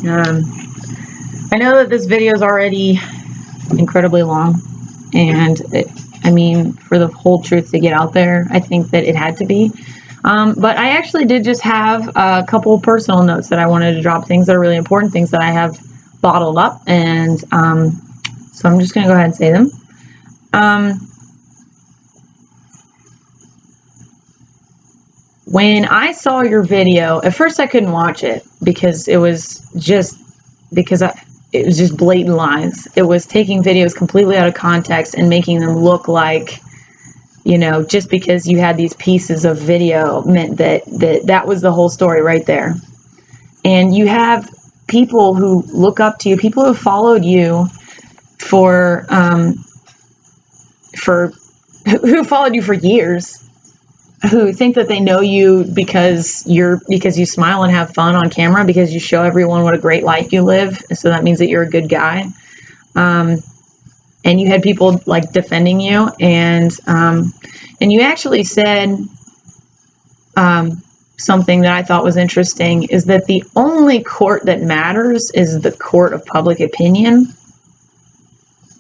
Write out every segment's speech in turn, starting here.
I know that this video is already incredibly long, and I mean, for the whole truth to get out there, I think that it had to be. But I actually did just have a couple personal notes that I wanted to drop, things that are really important, things that I have bottled up, and so I'm just going to go ahead and say them. When I saw your video, at first I couldn't watch it because it was just blatant lies. It was taking videos completely out of context and making them look like, you know, just because you had these pieces of video meant that was the whole story right there. And you have people who look up to you, people who followed you who followed you for years, who think that they know you because you smile and have fun on camera, because you show everyone what a great life you live. So that means that you're a good guy. And you had people like defending you, and you actually said something that I thought was interesting, is that the only court that matters is the court of public opinion.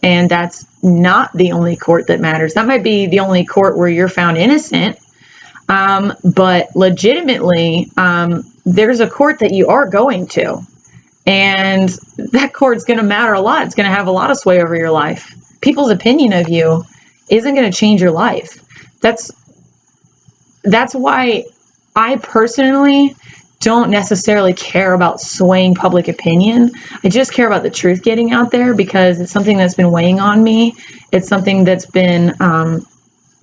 And that's not the only court that matters. That might be the only court where you're found innocent. But legitimately, there's a court that you are going to, and that court's going to matter a lot. It's going to have a lot of sway over your life. People's opinion of you isn't going to change your life. That's why I personally don't necessarily care about swaying public opinion. I just care about the truth getting out there, because it's something that's been weighing on me. It's something that's been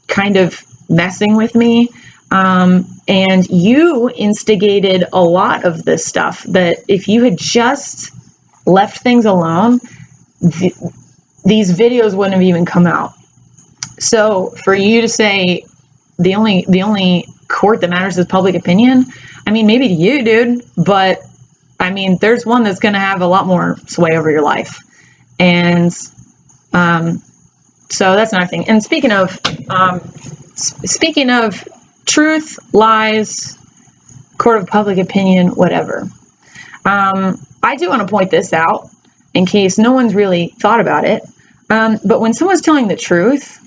kind of messing with me. And you instigated a lot of this stuff that if you had just left things alone, these videos wouldn't have even come out. So for you to say the only court that matters is public opinion, I mean, maybe to you, dude, but I mean, there's one that's going to have a lot more sway over your life. And so that's another thing. And speaking of truth, lies, court of public opinion, whatever. I do want to point this out in case no one's really thought about it. But when someone's telling the truth,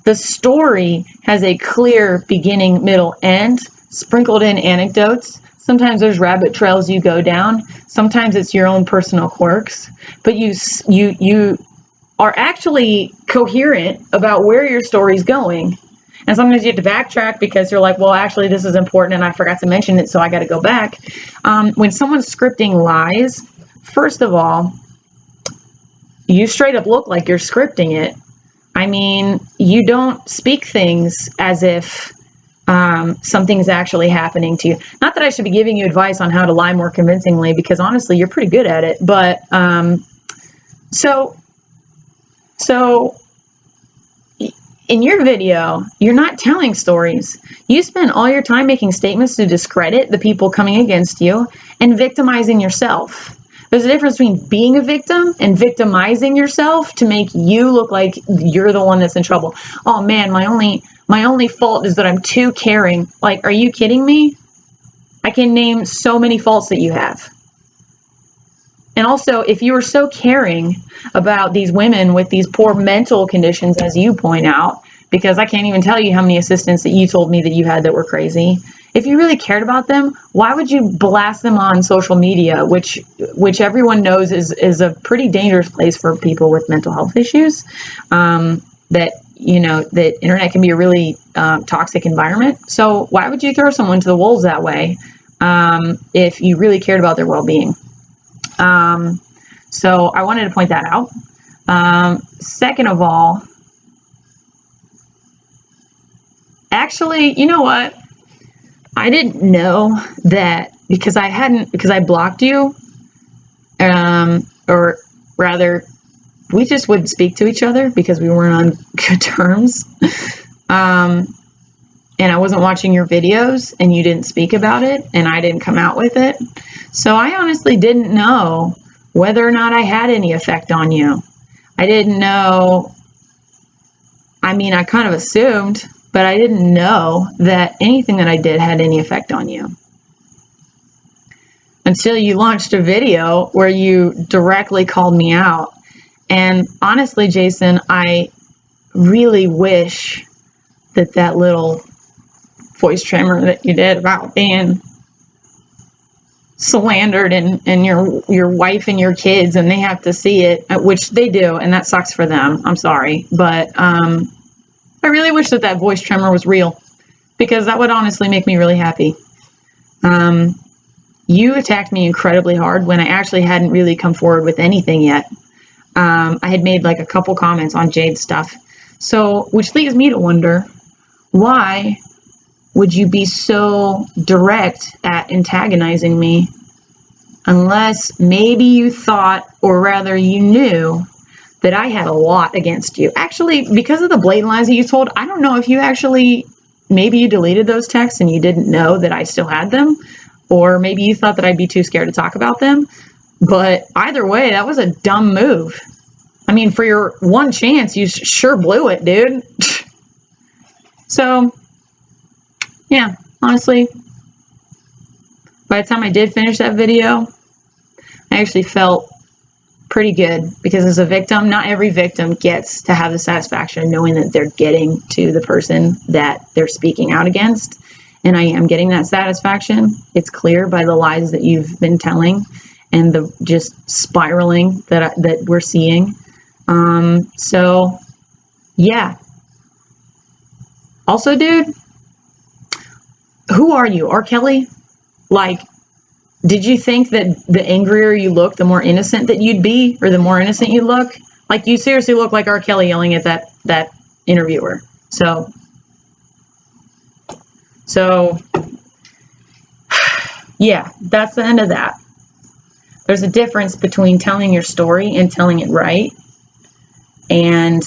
the story has a clear beginning, middle, end, sprinkled in anecdotes. Sometimes there's rabbit trails you go down. Sometimes it's your own personal quirks. But you are actually coherent about where your story's going. And sometimes you have to backtrack because you're like, well, actually, this is important and I forgot to mention it, so I got to go back. When someone's scripting lies, first of all, you straight up look like you're scripting it. I mean, you don't speak things as if something's actually happening to you. Not that I should be giving you advice on how to lie more convincingly, because honestly, you're pretty good at it. But so in your video, you're not telling stories. You spend all your time making statements to discredit the people coming against you and victimizing yourself. There's a difference between being a victim and victimizing yourself to make you look like you're the one that's in trouble. Oh man, my only fault is that I'm too caring. Like, are you kidding me? I can name so many faults that you have. And also, if you were so caring about these women with these poor mental conditions, as you point out, because I can't even tell you how many assistants that you told me that you had that were crazy. If you really cared about them, why would you blast them on social media, which everyone knows is a pretty dangerous place for people with mental health issues? That internet can be a really toxic environment. So why would you throw someone to the wolves that way if you really cared about their well-being? So I wanted to point that out. Second of all, actually, you know what? I didn't know that because I blocked you, or rather, we just wouldn't speak to each other because we weren't on good terms. And I wasn't watching your videos and you didn't speak about it and I didn't come out with it. So I honestly didn't know whether or not I had any effect on you. I didn't know. I mean, I kind of assumed, but I didn't know that anything that I did had any effect on you. until you launched a video where you directly called me out. And honestly, Jason, I really wish that little voice tremor that you did about being slandered and your wife and your kids, and they have to see it, which they do, and that sucks for them. I'm sorry, but I really wish that voice tremor was real, because that would honestly make me really happy. You attacked me incredibly hard when I actually hadn't really come forward with anything yet. I had made like a couple comments on Jade's stuff, so which leads me to wonder, why would you be so direct at antagonizing me, unless maybe you thought, or rather you knew, that I had a lot against you? Actually, because of the blatant lies that you told, I don't know if you actually, maybe you deleted those texts and you didn't know that I still had them, or maybe you thought that I'd be too scared to talk about them. But either way, that was a dumb move. I mean, for your one chance, you sure blew it, dude. So, yeah, honestly, by the time I did finish that video, I actually felt pretty good, because as a victim, not every victim gets to have the satisfaction of knowing that they're getting to the person that they're speaking out against. And I am getting that satisfaction. It's clear by the lies that you've been telling and the just spiraling that we're seeing. So, yeah. Also, dude, who are you? R. Kelly? Like, did you think that the angrier you look, the more innocent that you'd be, or the more innocent you look? Like, you seriously look like R. Kelly yelling at that interviewer. So, yeah, that's the end of that. There's a difference between telling your story and telling it right, and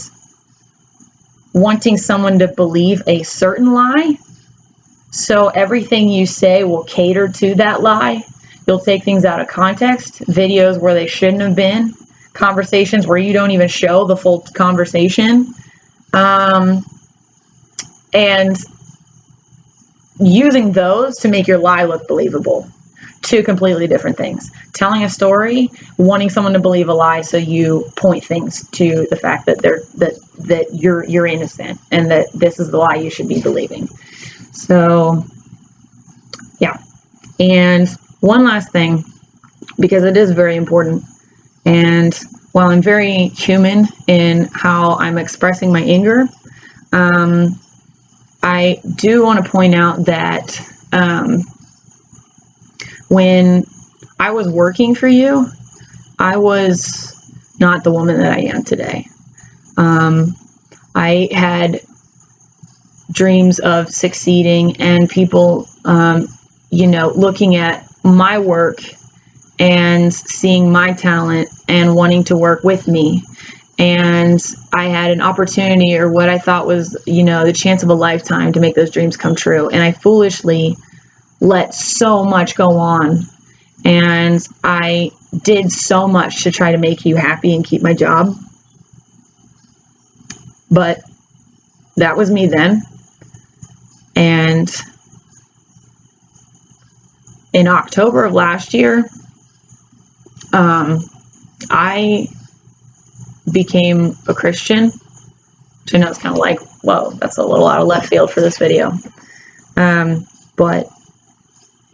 wanting someone to believe a certain lie, so everything you say will cater to that lie. You'll take things out of context, videos where they shouldn't have been, conversations where you don't even show the full conversation, and using those to make your lie look believable. Two completely different things. Telling a story, wanting someone to believe a lie, so you point things to the fact that that you're innocent and that this is the lie you should be believing. So, yeah. And one last thing, because it is very important, and while I'm very human in how I'm expressing my anger, I do want to point out that when I was working for you, I was not the woman that I am today. I had dreams of succeeding, and people, looking at my work and seeing my talent and wanting to work with me. And I had an opportunity, or what I thought was, the chance of a lifetime, to make those dreams come true. And I foolishly let so much go on. And I did so much to try to make you happy and keep my job. But that was me then. And in October of last year, I became a Christian, which I know it's kind of like, whoa, that's a little out of left field for this video. But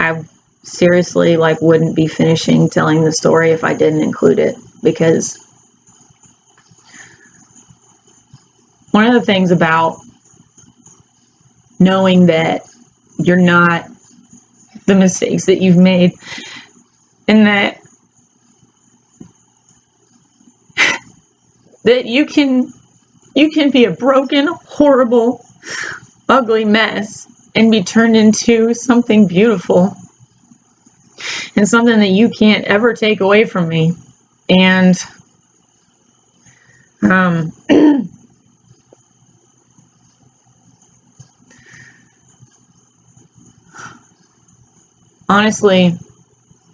I seriously wouldn't be finishing telling the story if I didn't include it, because one of the things about knowing that you're not the mistakes that you've made, and that you can be a broken, horrible, ugly mess and be turned into something beautiful and something that you can't ever take away from me. And honestly,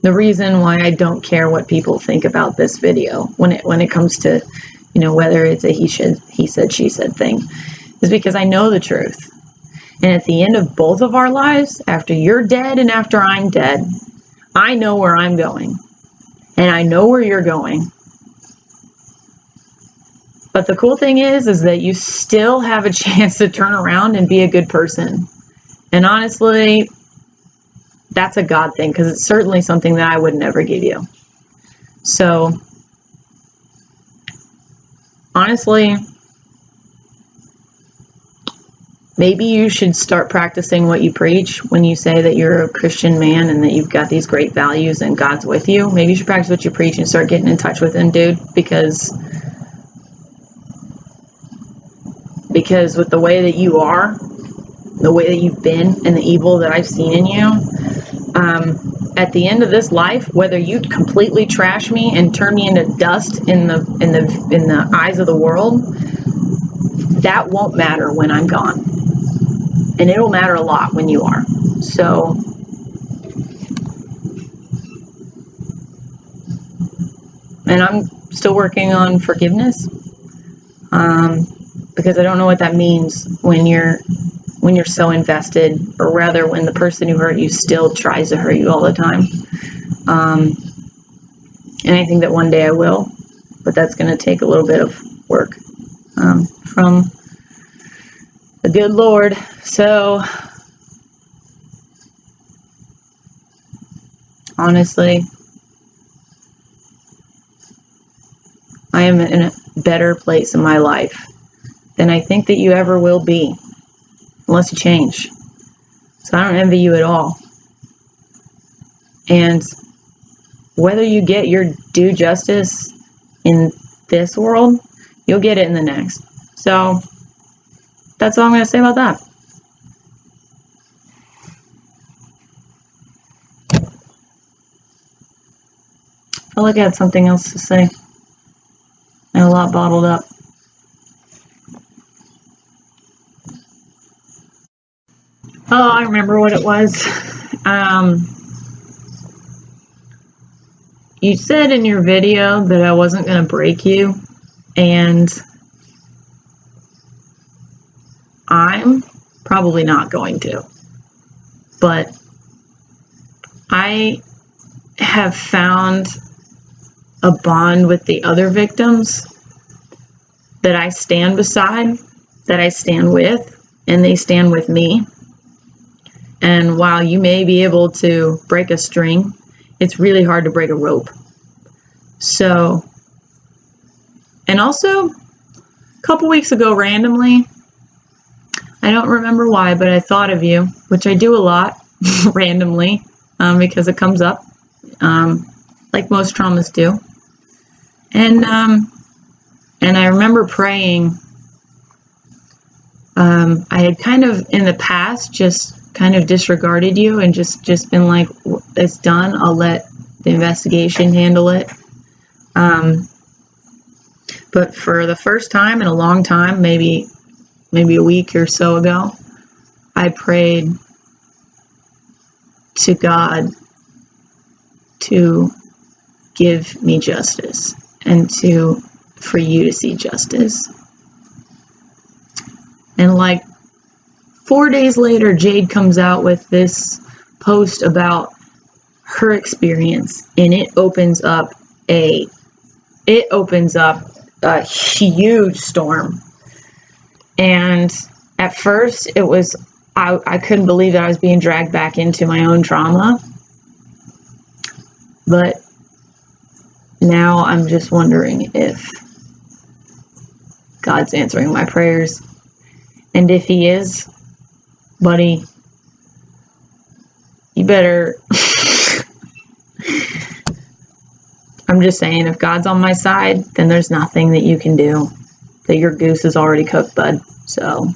the reason why I don't care what people think about this video when it comes to, whether it's a he said, she said thing, is because I know the truth. And at the end of both of our lives, after you're dead and after I'm dead, I know where I'm going, and I know where you're going. But the cool thing is that you still have a chance to turn around and be a good person. And honestly, that's a God thing, because it's certainly something that I would never give you. So, honestly, maybe you should start practicing what you preach when you say that you're a Christian man and that you've got these great values and God's with you. Maybe you should practice what you preach and start getting in touch with him, dude, because with the way that you are, the way that you've been, and the evil that I've seen in you, at the end of this life, whether you completely trash me and turn me into dust in the eyes of the world, that won't matter when I'm gone. And it'll matter a lot when you are. So, and I'm still working on forgiveness, because I don't know what that means when you're so invested, or rather when the person who hurt you still tries to hurt you all the time. And I think that one day I will, but that's going to take a little bit of work from the good Lord. So, honestly, I am in a better place in my life than I think that you ever will be, unless you change. So I don't envy you at all. And whether you get your due justice in this world, you'll get it in the next. So that's all I'm going to say about that. I felt like I had something else to say. And a lot bottled up. Oh, I remember what it was. You said in your video that I wasn't going to break you, and I'm probably not going to. But I have found a bond with the other victims that I stand beside, that I stand with, and they stand with me. And while you may be able to break a string, it's really hard to break a rope. So, and also, a couple weeks ago, randomly, I don't remember why, but I thought of you, which I do a lot, randomly, because it comes up, like most traumas do. And I remember praying. I had kind of, in the past, just kind of disregarded you and just been like, it's done, I'll let the investigation handle it. But for the first time in a long time, maybe a week or so ago, I prayed to God to give me justice and for you to see justice. And like 4 days later, Jade comes out with this post about her experience, and it opens up a huge storm. And at first it was, I couldn't believe that I was being dragged back into my own trauma. But now I'm just wondering if God's answering my prayers. And if he is, buddy, you better... I'm just saying, if God's on my side, then there's nothing that you can do. That your goose is already cooked, bud. So...